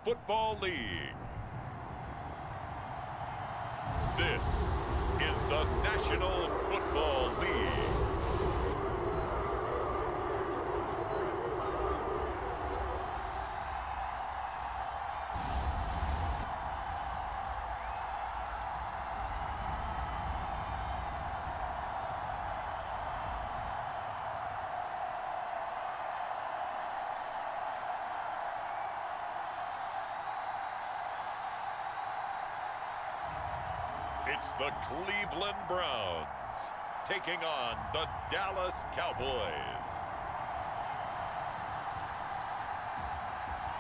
Football League. This is the National Football League. It's the Cleveland Browns taking on the Dallas Cowboys.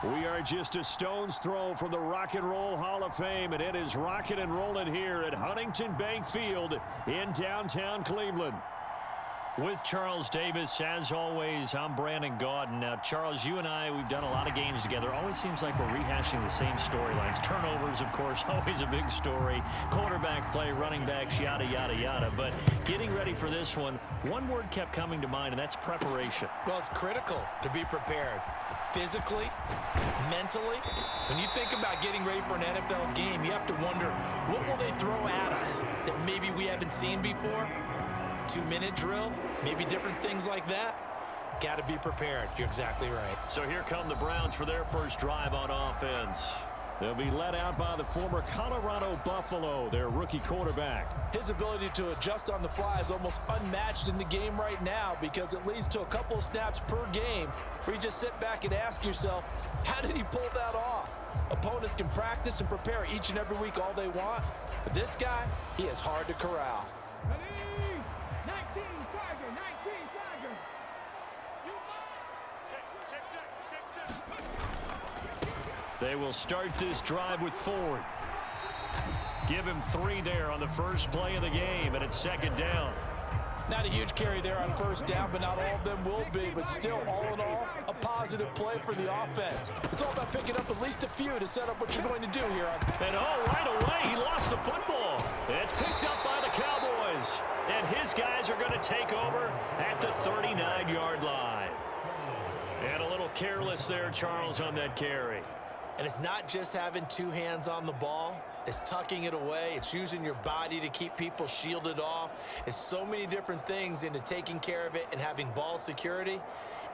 We are just a stone's throw from the Rock and Roll Hall of Fame, and it is rocking and rolling here at Huntington Bank Field in downtown Cleveland. With Charles Davis, as always, I'm Brandon Gaudin. Now, Charles, you and I, we've done a lot of games together. Always seems like we're rehashing the same storylines. Turnovers, of course, always a big story. Quarterback play, running backs, yada, yada, yada. But getting ready for this one word kept coming to mind, and that's preparation. Well, it's critical to be prepared. Physically, mentally. When you think about getting ready for an NFL game, you have to wonder, what will they throw at us that maybe we haven't seen before? 2-minute drill, maybe different things like that. Got to be prepared. You're exactly right. So here come the Browns for their first drive on offense. They'll be led out by the former Colorado Buffalo, their rookie quarterback. His ability to adjust on the fly is almost unmatched in the game right now because it leads to a couple of snaps per game where you just sit back and ask yourself, how did he pull that off? Opponents can practice and prepare each and every week all they want, but this guy, he is hard to corral. They will start this drive with Ford. Give him 3 there on the first play of the game, and it's second down. Not a huge carry there on first down, but not all of them will be. But still, all in all, a positive play for the offense. It's all about picking up at least a few to set up what you're going to do here. And right away, he lost the football. It's picked up by the Cowboys. And his guys are going to take over at the 39-yard line. And a little careless there, Charles, on that carry. And it's not just having 2 hands on the ball. It's tucking it away. It's using your body to keep people shielded off. It's so many different things into taking care of it and having ball security.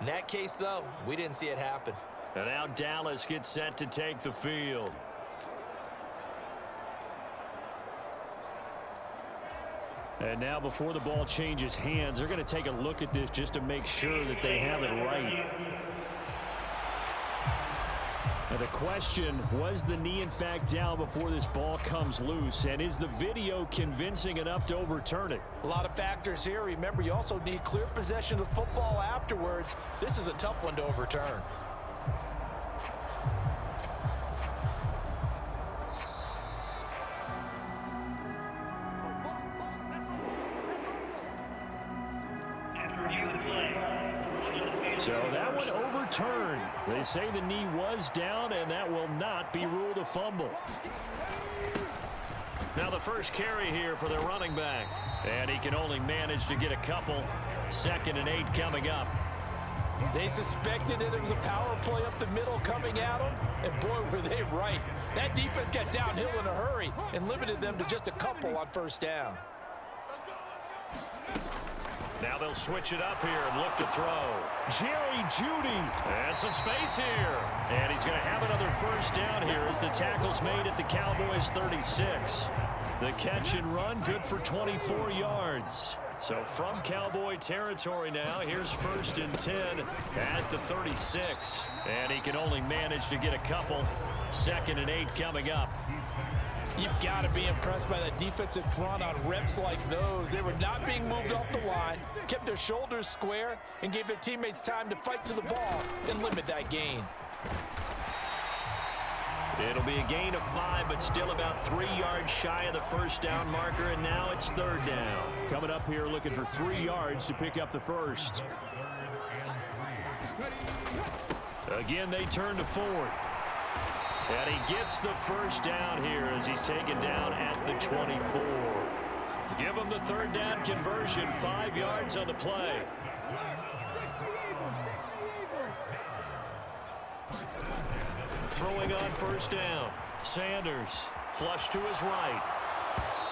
In that case, though, we didn't see it happen. And now Dallas gets set to take the field. And now before the ball changes hands, they're going to take a look at this just to make sure that they have it right. Now the question, was the knee in fact down before this ball comes loose? And is the video convincing enough to overturn it? A lot of factors here. Remember, you also need clear possession of the football afterwards. This is a tough one to overturn. So that one overturned. They say the knee was down, and that will not be ruled a fumble. Now the first carry here for their running back. And he can only manage to get a couple. 2nd and 8 coming up. They suspected it was a power play up the middle coming at them, and boy, were they right. That defense got downhill in a hurry and limited them to just a couple on first down. Now they'll switch it up here and look to throw. Jerry Jeudy. And some space here. And he's going to have another first down here as the tackle's made at the Cowboys 36. The catch and run good for 24 yards. So from Cowboy territory now, here's 1st and 10 at the 36. And he can only manage to get a couple. 2nd and 8 coming up. You've got to be impressed by the defensive front on reps like those. They were not being moved off the line, kept their shoulders square, and gave their teammates time to fight to the ball and limit that gain. It'll be a gain of 5, but still about 3 yards shy of the first down marker, and now it's 3rd down. Coming up here looking for 3 yards to pick up the first. Again, they turn to Ford. And he gets the first down here as he's taken down at the 24. Give him the 3rd down conversion, 5 yards on the play. throwing on first down. Sanders, flush to his right.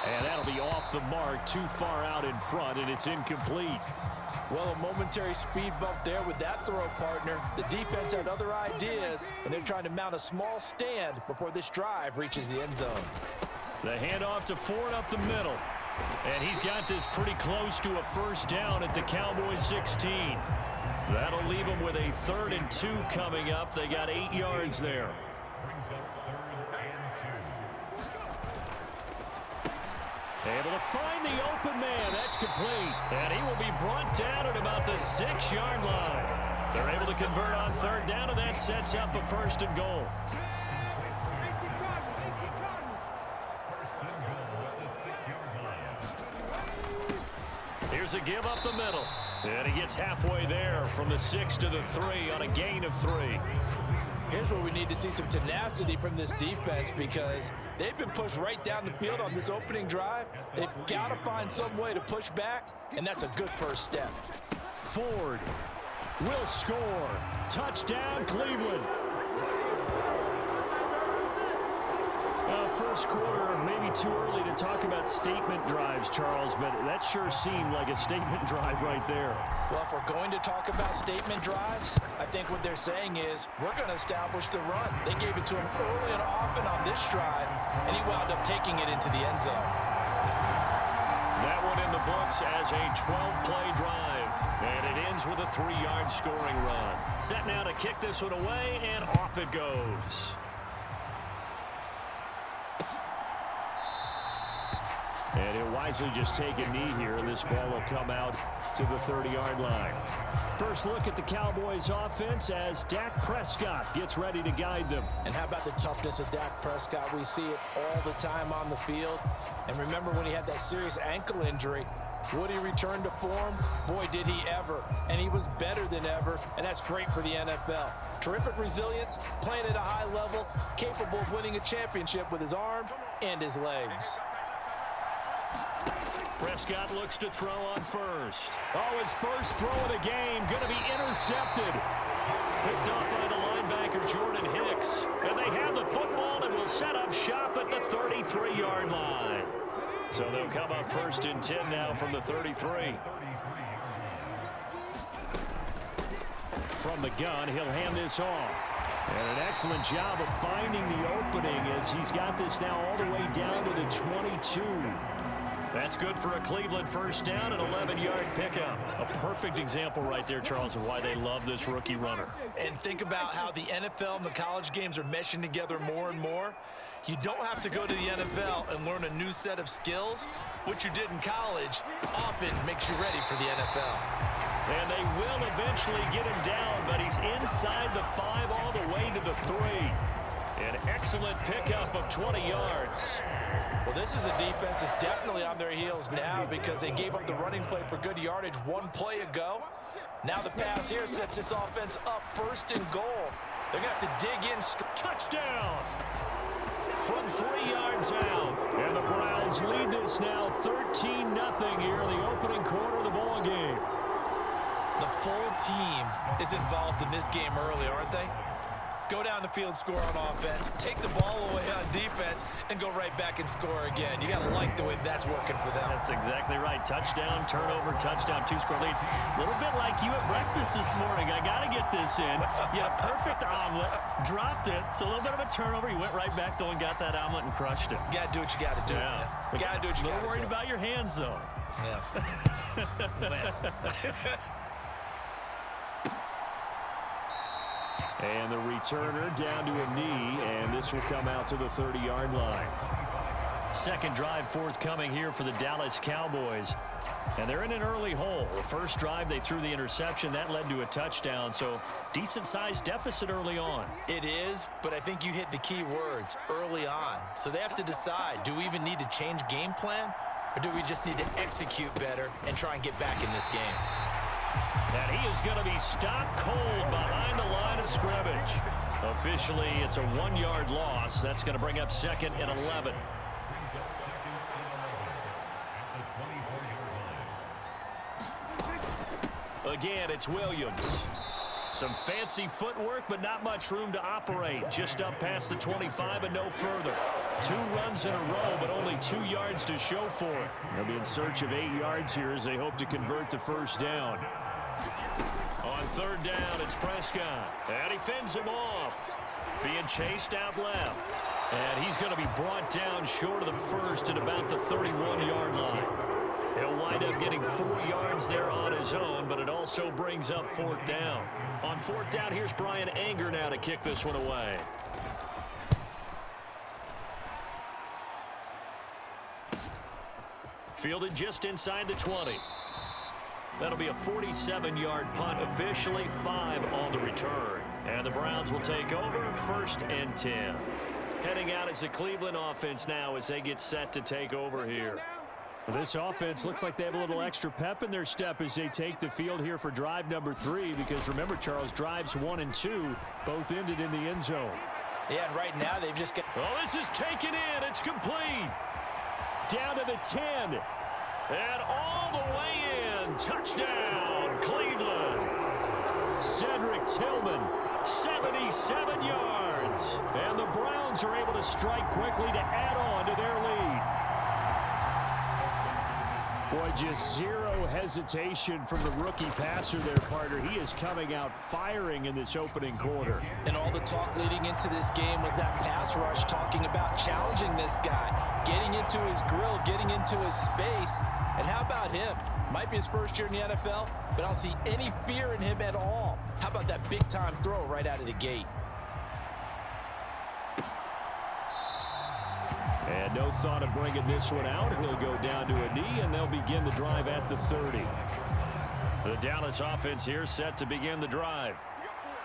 And that'll be off the mark, too far out in front, and it's incomplete. Well, a momentary speed bump there with that throw, partner. The defense had other ideas, and they're trying to mount a small stand before this drive reaches the end zone. The handoff to Ford up the middle. And he's got this pretty close to a first down at the Cowboys 16. That'll leave them with a 3rd and 2 coming up. They got 8 yards there. Able to find the open man. That's complete. And he will be brought down at about the 6-yard line. They're able to convert on 3rd down, and that sets up a 1st and goal. Here's a give up the middle. And he gets halfway there from the 6 to the 3 on a gain of 3. Here's where we need to see some tenacity from this defense because they've been pushed right down the field on this opening drive. They've got to find some way to push back, and that's a good first step. Ford will score. Touchdown, Cleveland. First quarter, maybe too early to talk about statement drives, Charles, but that sure seemed like a statement drive right there. Well, if we're going to talk about statement drives, I think what they're saying is we're going to establish the run. They gave it to him early and often on this drive, and he wound up taking it into the end zone. That one in the books as a 12-play drive, and it ends with a 3-yard scoring run. Set now to kick this one away, and off it goes. And he'll wisely just take a knee here, and this ball will come out to the 30-yard line. First look at the Cowboys offense as Dak Prescott gets ready to guide them. And how about the toughness of Dak Prescott? We see it all the time on the field. And remember when he had that serious ankle injury, would he return to form? Boy, did he ever. And he was better than ever, and that's great for the NFL. Terrific resilience, playing at a high level, capable of winning a championship with his arm and his legs. Prescott looks to throw on first. Oh, his first throw of the game going to be intercepted. Picked up by the linebacker, Jordan Hicks. And they have the football and will set up shop at the 33-yard line. So they'll come up 1st and 10 now from the 33. From the gun, he'll hand this off. And an excellent job of finding the opening as he's got this now all the way down to the 22. That's good for a Cleveland first down, an 11-yard pickup. A perfect example right there, Charles, of why they love this rookie runner. And think about how the NFL and the college games are meshing together more and more. You don't have to go to the NFL and learn a new set of skills. What you did in college often makes you ready for the NFL. And they will eventually get him down, but he's inside the 5 all the way to the 3. An excellent pickup of 20 yards. Well, this is a defense that's definitely on their heels now because they gave up the running play for good yardage 1 play ago. Now the pass here sets this offense up 1st and goal. They're going to have to dig in. Touchdown! From 3 yards out. And the Browns lead this now 13-0 here in the opening quarter of the ball game. The full team is involved in this game early, aren't they? Go down the field, score on offense, take the ball away on defense, and go right back and score again. You got to like the way that's working for them. That's exactly right. Touchdown, turnover, touchdown, 2-score lead. A little bit like you at breakfast this morning. I got to get this in. You had a perfect omelet, dropped it, so a little bit of a turnover. You went right back, though, and got that omelet and crushed it. You got to do what you got to do. Yeah. You got to do what you got to do. A little worried about your hands, though. Yeah. And the returner down to a knee, and this will come out to the 30-yard line. Second drive forthcoming here for the Dallas Cowboys. And they're in an early hole. The first drive, they threw the interception. That led to a touchdown, so decent-sized deficit early on. It is, but I think you hit the key words, early on. So they have to decide, do we even need to change game plan, or do we just need to execute better and try and get back in this game? And he is going to be stopped cold behind the line of scrimmage. Officially, it's a 1-yard loss. That's going to bring up 2nd and 11. Again, it's Williams. Some fancy footwork, but not much room to operate. Just up past the 25 and no further. 2 runs in a row, but only 2 yards to show for it. They'll be in search of 8 yards here as they hope to convert the first down. On third down, it's Prescott. And he fends him off. Being chased out left. And he's going to be brought down short of the first at about the 31-yard line. He'll wind up getting 4 yards there on his own, but it also brings up 4th down. On 4th down, here's Brian Anger now to kick this one away. Fielded just inside the 20. That'll be a 47-yard punt, officially 5 on the return. And the Browns will take over 1st and 10. Heading out is the Cleveland offense now as they get set to take over here. Well, this offense looks like they have a little extra pep in their step as they take the field here for drive number 3, because remember, Charles, drives 1 and 2 both ended in the end zone. Yeah, and right now they've just got... Oh, this is taken in. It's complete. Down to the 10. And all the way in. Touchdown, Cleveland. Cedric Tillman, 77 yards. and the Browns are able to strike quickly to add on to their lead. Boy, just zero hesitation from the rookie passer there, partner. He is coming out firing in this opening quarter. And all the talk leading into this game was that pass rush, talking about challenging this guy, getting into his grill, getting into his space. And how about him? Might be his first year in the NFL, but I don't see any fear in him at all. How about that big-time throw right out of the gate? And no thought of bringing this one out. He'll go down to a knee, and they'll begin the drive at the 30. The Dallas offense here set to begin the drive.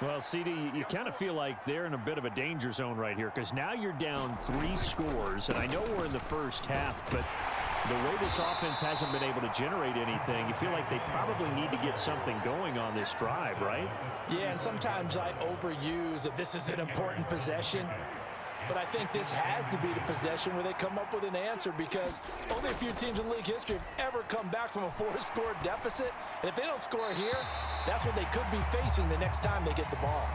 Well, CD, you kind of feel like they're in a bit of a danger zone right here, because now you're down 3 scores, and I know we're in the first half, but the way this offense hasn't been able to generate anything, you feel like they probably need to get something going on this drive, right? Yeah, and sometimes I overuse that this is an important possession. But I think this has to be the possession where they come up with an answer, because only a few teams in league history have ever come back from a 4-score deficit. And if they don't score here, that's what they could be facing the next time they get the ball.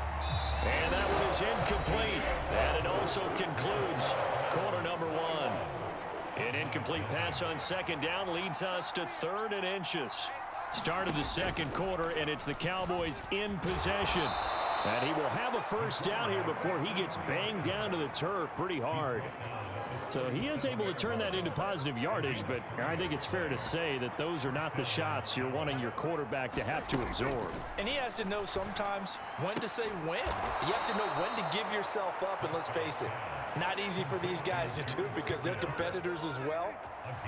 And that one is incomplete. And it also concludes quarter number 1. An incomplete pass on second down leads us to 3rd and inches. Start of the second quarter, and it's the Cowboys in possession. And he will have a first down here before he gets banged down to the turf pretty hard. So he is able to turn that into positive yardage, but I think it's fair to say that those are not the shots you're wanting your quarterback to have to absorb. And he has to know sometimes when to say when. You have to know when to give yourself up, and let's face it, not easy for these guys to do because they're competitors as well.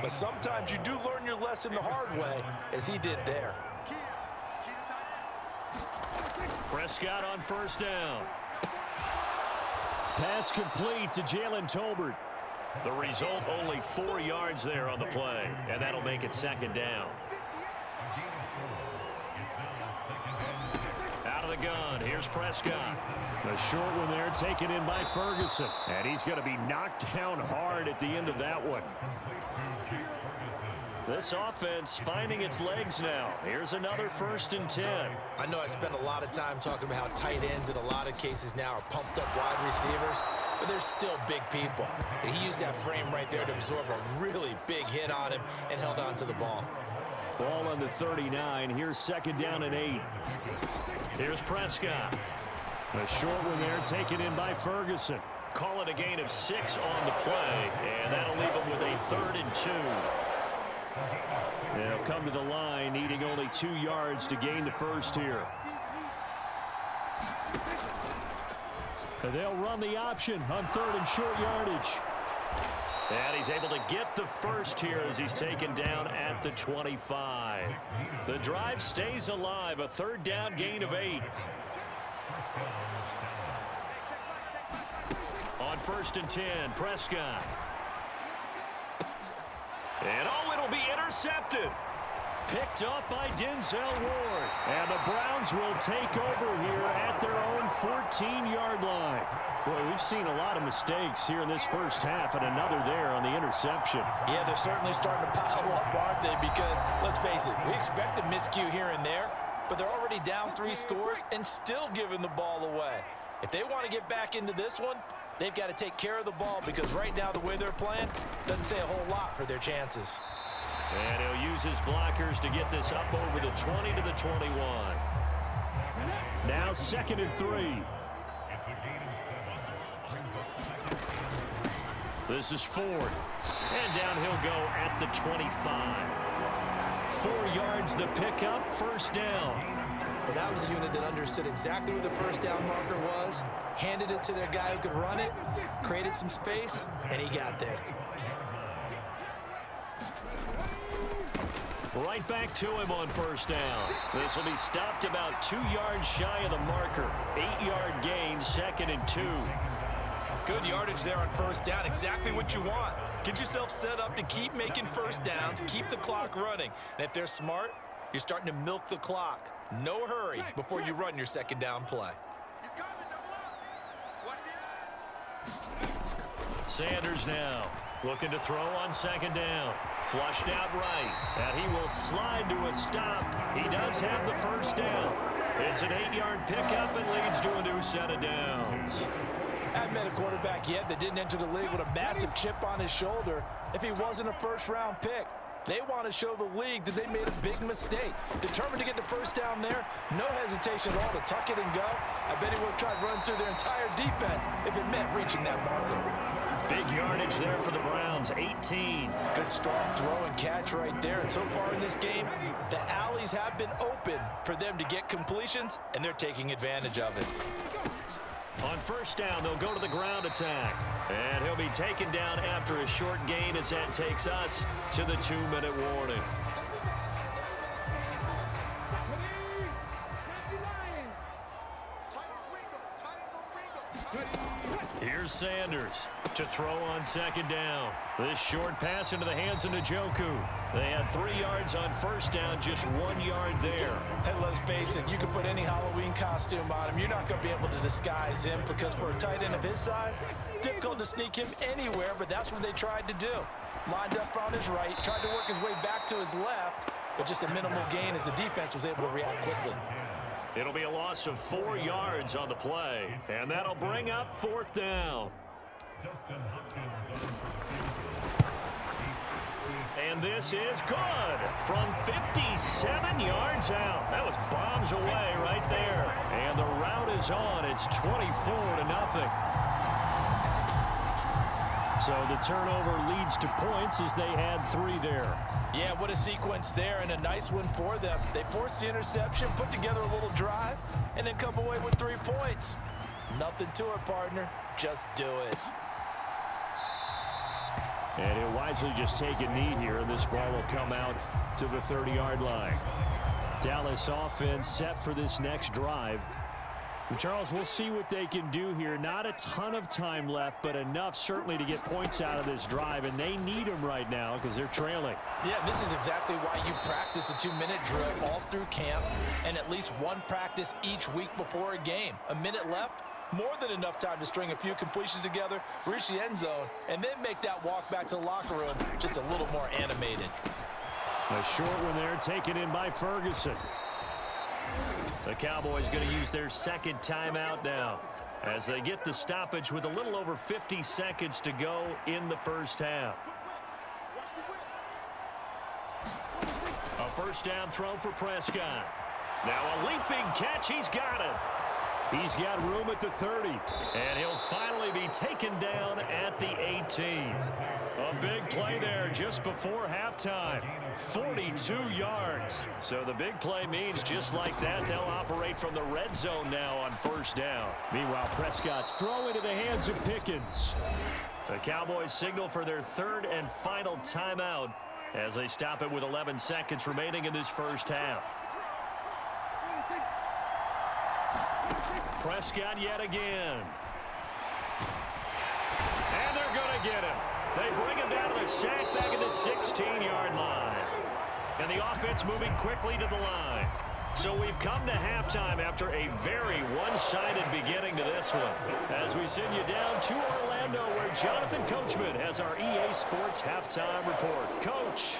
But sometimes you do learn your lesson the hard way, as he did there. Prescott on first down. Pass complete to Jalen Tolbert. The result, only 4 yards there on the play, and that'll make it second down. Out of the gun, here's Prescott. A short one there taken in by Ferguson. And he's going to be knocked down hard at the end of that one. This offense finding its legs now. Here's another 1st and 10. I know I spent a lot of time talking about how tight ends in a lot of cases now are pumped up wide receivers, but they're still big people. And he used that frame right there to absorb a really big hit on him and held on to the ball. Ball on the 39. Here's second down and 8. Here's Prescott. A short one there taken in by Ferguson. Call it a gain of 6 on the play, and that'll leave him with a 3rd and 2. They'll come to the line, needing only 2 yards to gain the first here. They'll run the option on 3rd and short yardage. And he's able to get the first here as he's taken down at the 25. The drive stays alive, a 3rd down gain of 8. On 1st and 10, Prescott. And it'll be intercepted. Picked up by Denzel Ward. And the Browns will take over here at their own 14-yard line. Boy, we've seen a lot of mistakes here in this first half, and another there on the interception. Yeah, they're certainly starting to pile up, aren't they? Because, let's face it, we expect a miscue here and there, but they're already down 3 scores and still giving the ball away. If they want to get back into this one, they've got to take care of the ball because right now the way they're playing doesn't say a whole lot for their chances. And he'll use his blockers to get this up over the 20 to the 21. Now 2nd and 3. This is Ford. And down he'll go at the 25. 4 yards the pickup, first down. Well, that was a unit that understood exactly where the first down marker was, handed it to their guy who could run it, created some space, and he got there. Right back to him on first down. This will be stopped about 2 yards shy of the marker. 8-yard gain, 2nd and 2. Good yardage there on first down, exactly what you want. Get yourself set up to keep making first downs, keep the clock running. And if they're smart, you're starting to milk the clock. No hurry before you run your second down play. Sanders now looking to throw on second down. Flushed out right, and he will slide to a stop. He does have the first down. It's an 8-yard pickup and leads to a new set of downs. I haven't met a quarterback yet that didn't enter the league with a massive chip on his shoulder if he wasn't a first-round pick. They want to show the league that they made a big mistake. Determined to get the first down there, no hesitation at all to tuck it and go. I bet he would have tried running through their entire defense if it meant reaching that marker. Big yardage there for the Browns, 18. Good strong throw and catch right there. And so far in this game, the alleys have been open for them to get completions, and they're taking advantage of it. On first down, they'll go to the ground attack. And he'll be taken down after a short gain as that takes us to the 2-minute warning. Here's Sanders to throw on second down. This short pass into the hands of Njoku. They had 3 yards on first down, just 1 yard there. Hey, let's face it, you can put any Halloween costume on him. You're not going to be able to disguise him because for a tight end of his size, difficult to sneak him anywhere, but that's what they tried to do. Lined up on his right, tried to work his way back to his left, but just a minimal gain as the defense was able to react quickly. It'll be a loss of 4 yards on the play, and that'll bring up 4th down. And this is good from 57 yards out. That was bombs away right there. And the route is on. It's 24-0. So the turnover leads to points as they add 3 there. Yeah, what a sequence there, and a nice one for them. They forced the interception, put together a little drive, and then come away with 3 points. Nothing to it, partner. Just do it. And he'll wisely just take a knee here, and this ball will come out to the 30-yard line. Dallas offense set for this next drive. And Charles, we'll see what they can do here. Not a ton of time left, but enough certainly to get points out of this drive, and they need them right now because they're trailing. Yeah, this is exactly why you practice a 2-minute drill all through camp and at least one practice each week before a game. A minute left, more than enough time to string a few completions together, reach the end zone, and then make that walk back to the locker room just a little more animated. A short one there taken in by Ferguson. The Cowboys going to use their second timeout now as they get the stoppage with a little over 50 seconds to go in the first half. A first down throw for Prescott. Now a leaping catch. He's got it. He's got room at the 30, and he'll finally be taken down at the 18. A big play there just before halftime. 42 yards. So the big play means just like that, they'll operate from the red zone now on first down. Meanwhile, Prescott's throw into the hands of Pickens. The Cowboys signal for their 3rd and final timeout as they stop it with 11 seconds remaining in this first half. Prescott yet again. And they're going to get him. They bring him down to the sack back at the 16-yard line. And the offense moving quickly to the line. So we've come to halftime after a very one-sided beginning to this one. As we send you down to Orlando where Jonathan Coachman has our EA Sports Halftime Report. Coach.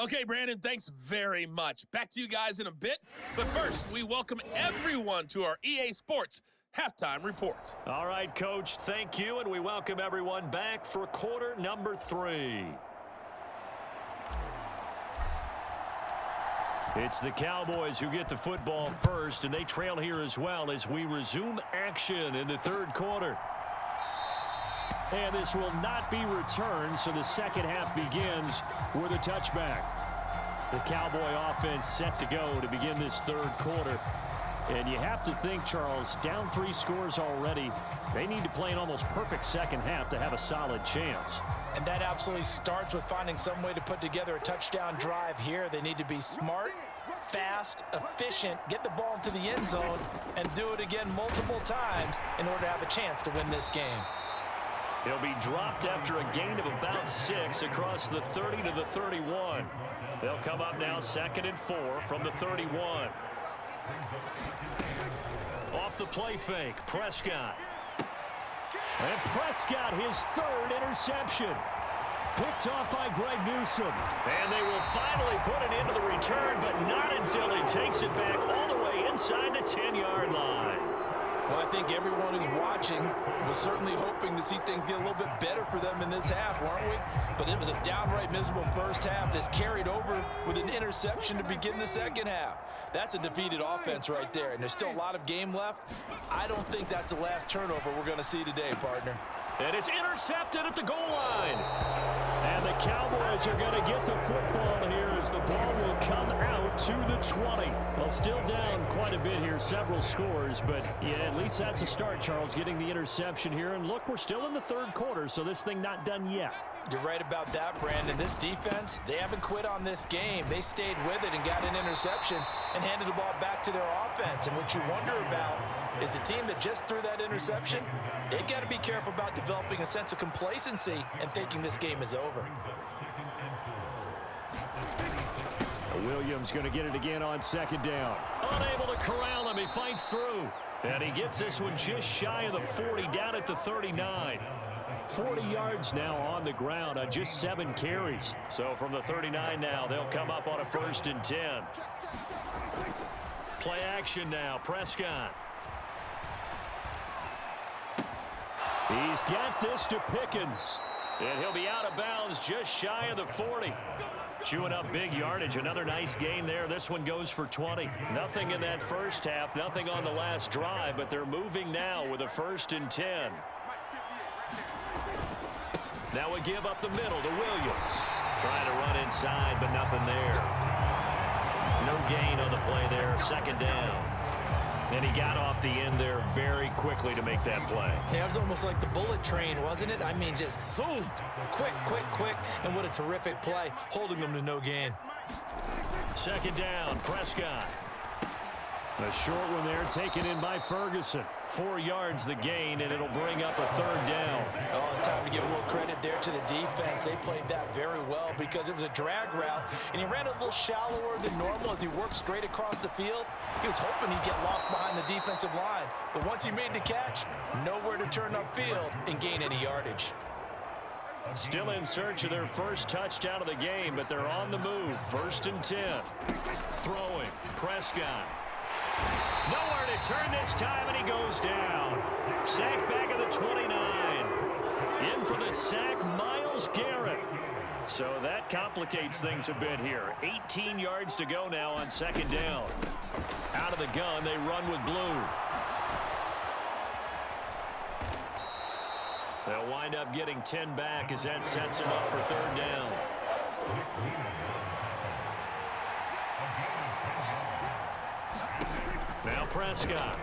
Okay, Brandon, thanks very much. Back to you guys in a bit. But first, we welcome everyone to our EA Sports Halftime Report. All right, Coach, thank you, and we welcome everyone back for quarter number 3. It's the Cowboys who get the football first, and they trail here as well as we resume action in the third quarter. And this will not be returned, so the second half begins with a touchback. The Cowboy offense set to go to begin this third quarter. And you have to think, Charles, down 3 scores already. They need to play an almost perfect second half to have a solid chance. And that absolutely starts with finding some way to put together a touchdown drive here. They need to be smart, fast, efficient, get the ball into the end zone, and do it again multiple times in order to have a chance to win this game. He'll be dropped after a gain of about 6 across the 30 to the 31. They'll come up now 2nd and 4 from the 31. Off the play fake, Prescott. And Prescott, his 3rd interception. Picked off by Greg Newsome. And they will finally put it into the return, but not until he takes it back all the way inside the 10-yard line. Well, I think everyone who's watching was certainly hoping to see things get a little bit better for them in this half, weren't we? But it was a downright miserable first half that's carried over with an interception to begin the second half. That's a defeated offense right there, and there's still a lot of game left. I don't think that's the last turnover we're going to see today, partner. And it's intercepted at the goal line. And the Cowboys are going to get the football here as the ball will come out to the 20. Well, still down quite a bit here, several scores, but yeah, at least that's a start, Charles, getting the interception here. And look, we're still in the third quarter, so this thing not done yet. You're right about that, Brandon. This defense, they haven't quit on this game. They stayed with it and got an interception and handed the ball back to their offense. And what you wonder about is the team that just threw that interception, they've got to be careful about developing a sense of complacency and thinking this game is over. Williams going to get it again on 2nd down. Unable to corral him. He fights through. And he gets this one just shy of the 40, down at the 39. 40 yards now on the ground on just 7 carries. So from the 39 now, they'll come up on a 1st and 10. Play action now, Prescott. He's got this to Pickens. And he'll be out of bounds just shy of the 40. Chewing up big yardage. Another nice gain there. This one goes for 20. Nothing in that first half. Nothing on the last drive. But they're moving now with a 1st and 10. Now we give up the middle to Williams. Trying to run inside, but nothing there. No gain on the play there. 2nd down. And he got off the end there very quickly to make that play. Yeah, it was almost like the bullet train, wasn't it? I mean, just zoomed. Quick, quick, quick. And what a terrific play, holding them to no gain. 2nd down, Prescott. A short one there, taken in by Ferguson. 4 yards the gain, and it'll bring up a 3rd down. Oh, it's time to give a little credit there to the defense. They played that very well because it was a drag route, and he ran a little shallower than normal as he worked straight across the field. He was hoping he'd get lost behind the defensive line, but once he made the catch, nowhere to turn upfield and gain any yardage. Still in search of their first touchdown of the game, but they're on the move. 1st and 10. Throwing, Prescott. Nowhere to turn this time, and he goes down. Sack back at the 29. In for the sack, Myles Garrett. So that complicates things a bit here. 18 yards to go now on 2nd down. Out of the gun, they run with blue. They'll wind up getting 10 back as that sets them up for 3rd down. Now Prescott.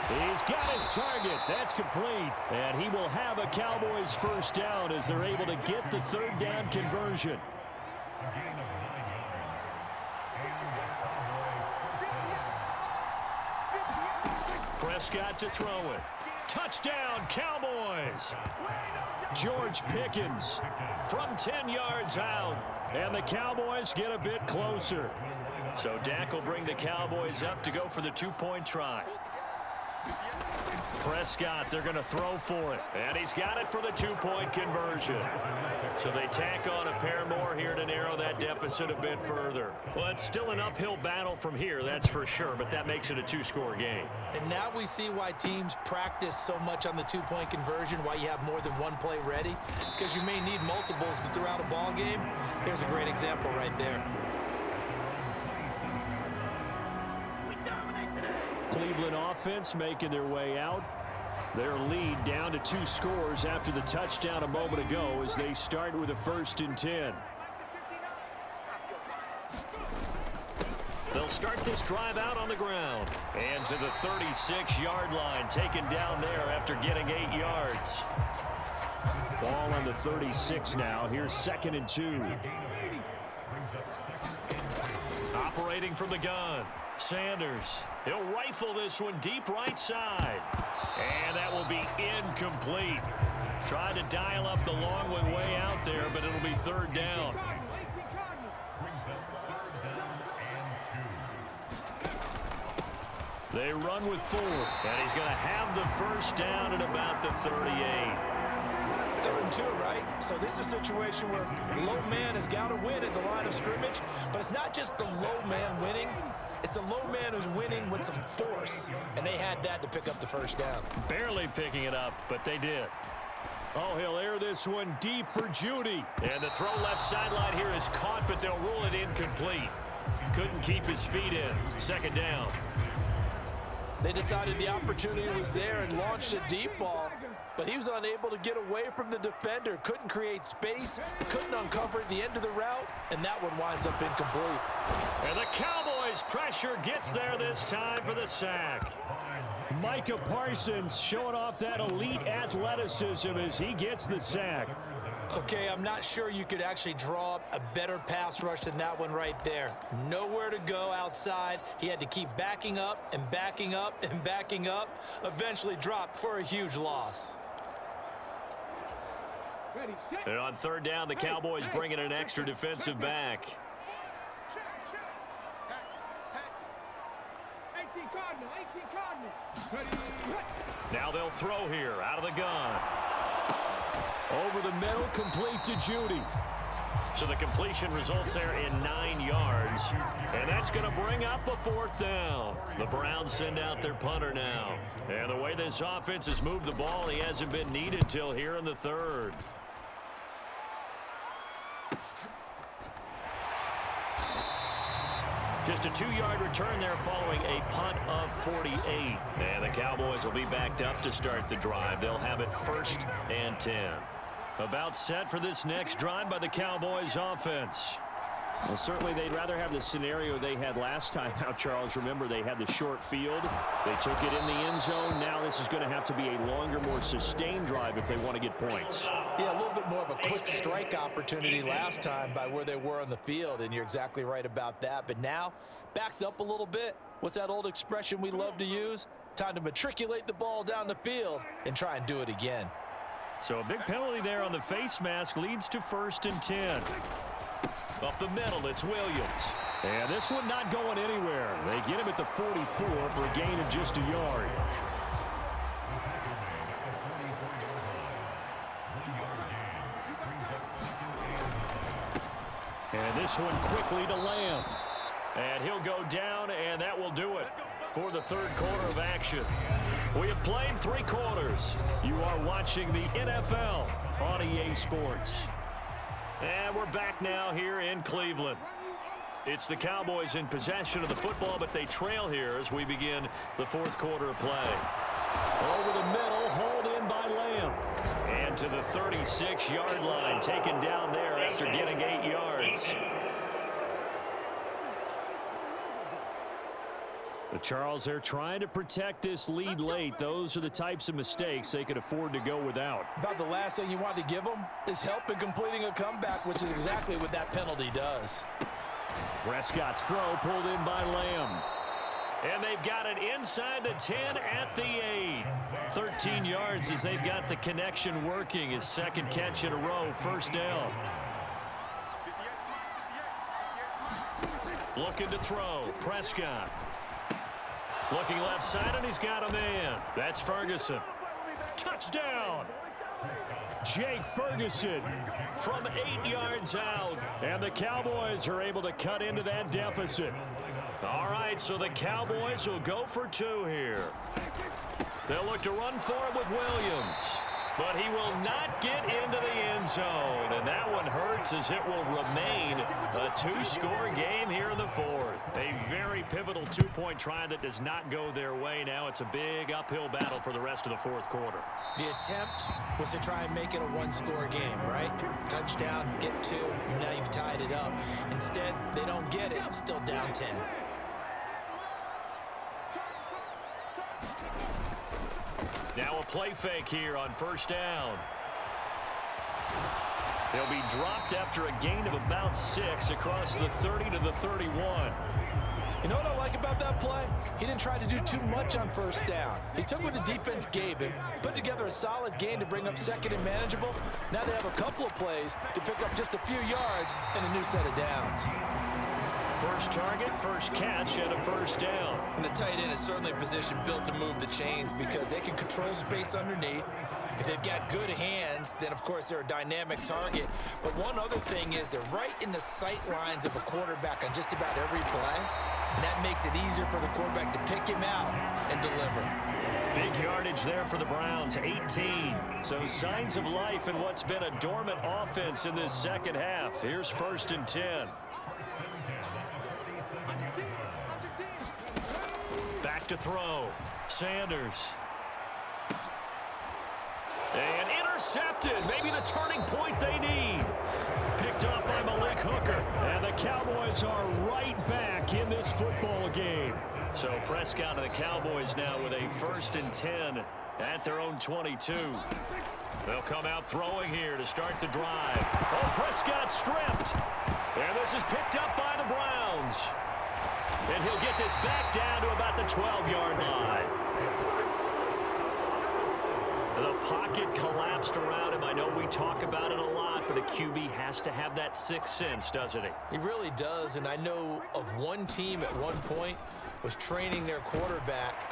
He's got his target. That's complete. And he will have a Cowboys 1st down as they're able to get the 3rd down conversion. Prescott to throw it. Touchdown, Cowboys. George Pickens from 10 yards out. And the Cowboys get a bit closer. So Dak will bring the Cowboys up to go for the 2-point try. Prescott, they're going to throw for it. And he's got it for the two-point conversion. So they tack on a pair more here to narrow that deficit a bit further. Well, it's still an uphill battle from here, that's for sure, but that makes it a two-score game. And now we see why teams practice so much on the two-point conversion, why you have more than one play ready, because you may need multiples to throw out a ball game. Here's a great example right there. Cleveland offense making their way out. Their lead down to 2 scores after the touchdown a moment ago as they start with a 1st and 10. They'll start this drive out on the ground. And to the 36-yard line, taken down there after getting 8 yards. Ball on the 36 now. Here's 2nd and 2. Operating from the gun. Sanders. He'll rifle this one deep right side. And that will be incomplete. Tried to dial up the long way out there, but it'll be 3rd down. They run with 4. And he's going to have the 1st down at about the 38. 3rd and 2, right? So this is a situation where low man has got to win at the line of scrimmage, but it's not just the low man winning. It's the low man who's winning with some force, and they had that to pick up the 1st down. Barely picking it up, but they did. Oh, he'll air this one deep for Judy. And the throw left sideline here is caught, but they'll rule it incomplete. Couldn't keep his feet in. 2nd down. They decided the opportunity was there and launched a deep ball, but he was unable to get away from the defender, couldn't create space, couldn't uncover the end of the route, and that one winds up incomplete. And the Cowboys pressure gets there this time for the sack. Micah Parsons showing off that elite athleticism as he gets the sack. Okay, I'm not sure you could actually draw up a better pass rush than that one right there. Nowhere to go outside. He had to keep backing up and backing up and backing up. Eventually dropped for a huge loss. And on 3rd down, the Cowboys bring in an extra defensive back. Now they'll throw here out of the gun. Over the middle, complete to Judy. So the completion results there in 9 yards. And that's going to bring up a 4th down. The Browns send out their punter now. And the way this offense has moved the ball, he hasn't been needed till here in the 3rd. Just a 2-yard return there following a punt of 48. And the Cowboys will be backed up to start the drive. They'll have it 1st and 10. About set for this next drive by the Cowboys offense. Well, certainly they'd rather have the scenario they had last time out, Charles. Remember, they had the short field. They took it in the end zone. Now this is going to have to be a longer, more sustained drive if they want to get points. Yeah, a little bit more of a quick strike opportunity last time by where they were on the field, and you're exactly right about that. But now, backed up a little bit. What's that old expression we love to use? Time to matriculate the ball down the field and try and do it again. So a big penalty there on the face mask leads to 1st and 10. Up the middle, it's Williams. And this one not going anywhere. They get him at the 44 for a gain of just a yard. And this one quickly to Lamb. And he'll go down, and that will do it for the 3rd quarter of action. We have played 3 quarters. You are watching the NFL on EA Sports. And we're back now here in Cleveland. It's the Cowboys in possession of the football, but they trail here as we begin the 4th quarter of play. Over the middle, hauled in by Lamb. And to the 36-yard line, taken down there after getting 8 yards. But Charles, they're trying to protect this lead late. Those are the types of mistakes they could afford to go without. About the last thing you want to give them is help in completing a comeback, which is exactly what that penalty does. Prescott's throw pulled in by Lamb. And they've got it inside the 10 at the 8. 13 yards as they've got the connection working. His 2nd catch in a row, 1st down. Looking to throw, Prescott. Looking left side, and he's got a man. That's Ferguson. Touchdown! Jake Ferguson from 8 yards out. And the Cowboys are able to cut into that deficit. All right, so the Cowboys will go for 2 here. They'll look to run for it with Williams. But he will not get into the end zone. And that one hurts as it will remain a 2-score game here in the 4th. A very pivotal 2-point try that does not go their way. Now it's a big uphill battle for the rest of the 4th quarter. The attempt was to try and make it a 1-score game, right? Touchdown, get 2, and now you've tied it up. Instead, they don't get it, still down 10. Now a play fake here on 1st down. He'll be dropped after a gain of about 6 across the 30 to the 31. You know what I like about that play? He didn't try to do too much on 1st down. He took what the defense gave him, put together a solid gain to bring up 2nd and manageable. Now they have a couple of plays to pick up just a few yards and a new set of downs. First target, first catch, and a 1st down. And the tight end is certainly a position built to move the chains because they can control space underneath. If they've got good hands, then of course they're a dynamic target. But one other thing is they're right in the sight lines of a quarterback on just about every play. And that makes it easier for the quarterback to pick him out and deliver. Big yardage there for the Browns, 18. So signs of life in what's been a dormant offense in this second half. Here's 1st and 10. Back to throw. Sanders. And intercepted. Maybe the turning point they need. Picked up by Malik Hooker. And the Cowboys are right back in this football game. So Prescott and the Cowboys now with a 1st and 10 at their own 22. They'll come out throwing here to start the drive. Oh, Prescott stripped. And this is picked up by the Browns. And he'll get this back down to about the 12-yard line. The pocket collapsed around him. I know we talk about it a lot, but a QB has to have that 6th sense, doesn't he? He really does, and I know of one team at one point was training their quarterback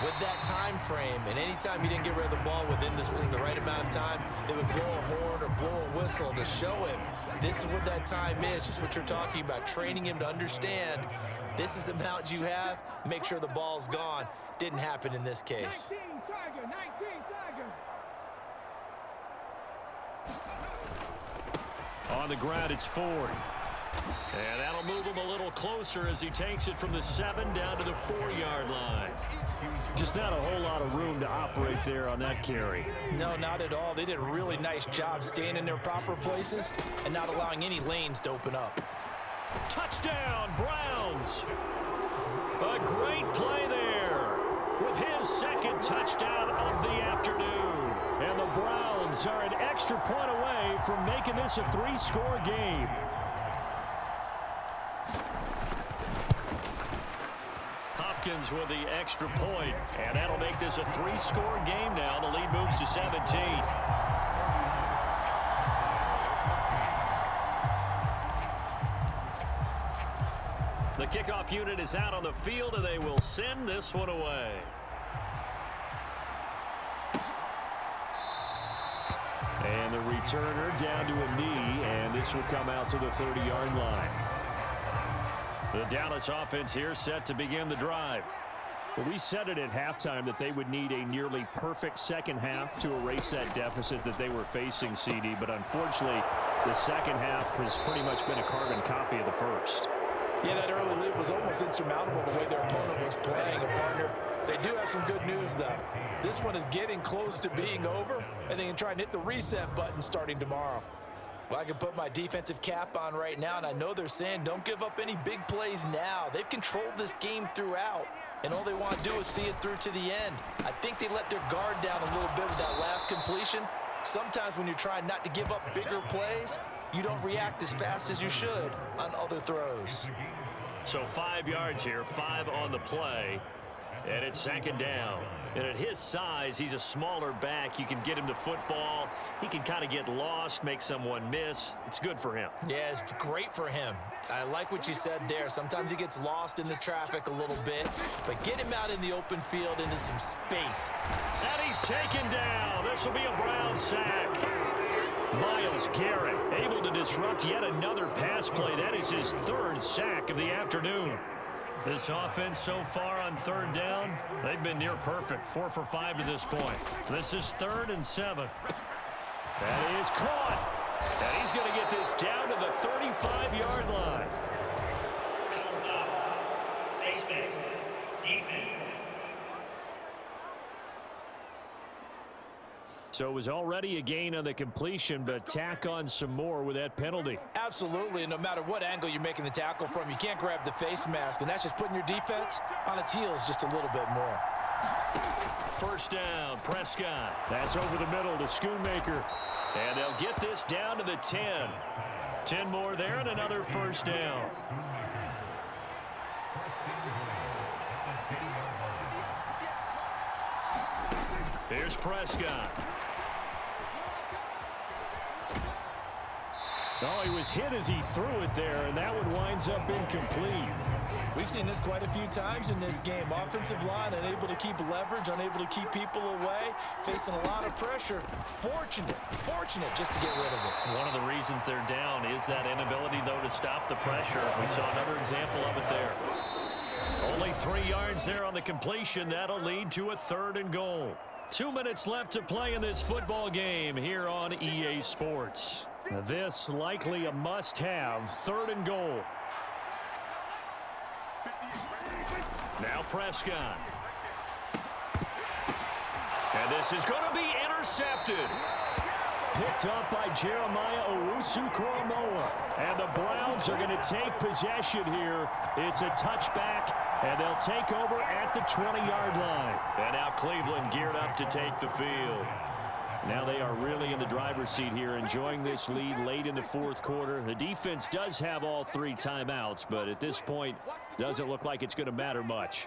with that time frame, and anytime he didn't get rid of the ball within the right amount of time, they would blow a horn or blow a whistle to show him this is what that time is, just what you're talking about, training him to understand this is the amount you have, make sure the ball's gone. Didn't happen in this case. 19 Tiger. On the ground, it's Ford. And that'll move him a little closer as he takes it from the 7 down to the 4-yard line. Just not a whole lot of room to operate there on that carry. No, not at all. They did a really nice job staying in their proper places and not allowing any lanes to open up. Touchdown, Browns. A great play there with his 2nd touchdown of the afternoon. And the Browns are an extra point away from making this a 3-score game. Hopkins with the extra point, and that'll make this a 3-score game now. The lead moves to 17. The kickoff unit is out on the field, and they will send this one away. And the returner down to a knee, and this will come out to the 30-yard line. The Dallas offense here set to begin the drive. Well, we said it at halftime that they would need a nearly perfect second half to erase that deficit that they were facing, CD. But unfortunately, the second half has pretty much been a carbon copy of the first. Yeah, that early lead was almost insurmountable the way their opponent was playing. And partner, they do have some good news, though. This one is getting close to being over, and they can try and hit the reset button starting tomorrow. Well, I can put my defensive cap on right now, and I know they're saying don't give up any big plays now. They've controlled this game throughout, and all they want to do is see it through to the end. I think they let their guard down a little bit with that last completion. Sometimes when you're trying not to give up bigger plays, you don't react as fast as you should on other throws. So 5 yards here, 5 on the play. And it's second down. And at his size, he's a smaller back. You can get him to football. He can kind of get lost, make someone miss. It's good for him. Yeah, it's great for him. I like what you said there. Sometimes he gets lost in the traffic a little bit, but get him out in the open field into some space. And he's taken down. This will be a Brown sack. Myles Garrett able to disrupt yet another pass play. That is his third sack of the afternoon. This offense so far on third down, they've been near perfect. 4 for 5 to this point. This is 3rd and 7. That is caught. And he's going to get this down to the 35-yard line. So it was already a gain on the completion, but tack on some more with that penalty. Absolutely, and no matter what angle you're making the tackle from, you can't grab the face mask, and that's just putting your defense on its heels just a little bit more. First down, Prescott. That's over the middle to Schoonmaker. And they'll get this down to the 10. 10 more there and another first down. Here's Prescott. Oh, he was hit as he threw it there, and that one winds up incomplete. We've seen this quite a few times in this game. Offensive line unable to keep leverage, unable to keep people away, facing a lot of pressure. Fortunate just to get rid of it. One of the reasons they're down is that inability, though, to stop the pressure. We saw another example of it there. Only 3 yards there on the completion. That'll lead to a 3rd and goal. 2 minutes left to play in this football game here on EA Sports. This likely a must-have. 3rd and goal. Now Prescott. And this is going to be intercepted. Picked up by Jeremiah Owusu-Koramoah. And the Browns are going to take possession here. It's a touchback, and they'll take over at the 20-yard line. And now Cleveland geared up to take the field. Now they are really in the driver's seat here, enjoying this lead late in the 4th quarter. The defense does have all 3 timeouts, but at this point, doesn't look like it's going to matter much.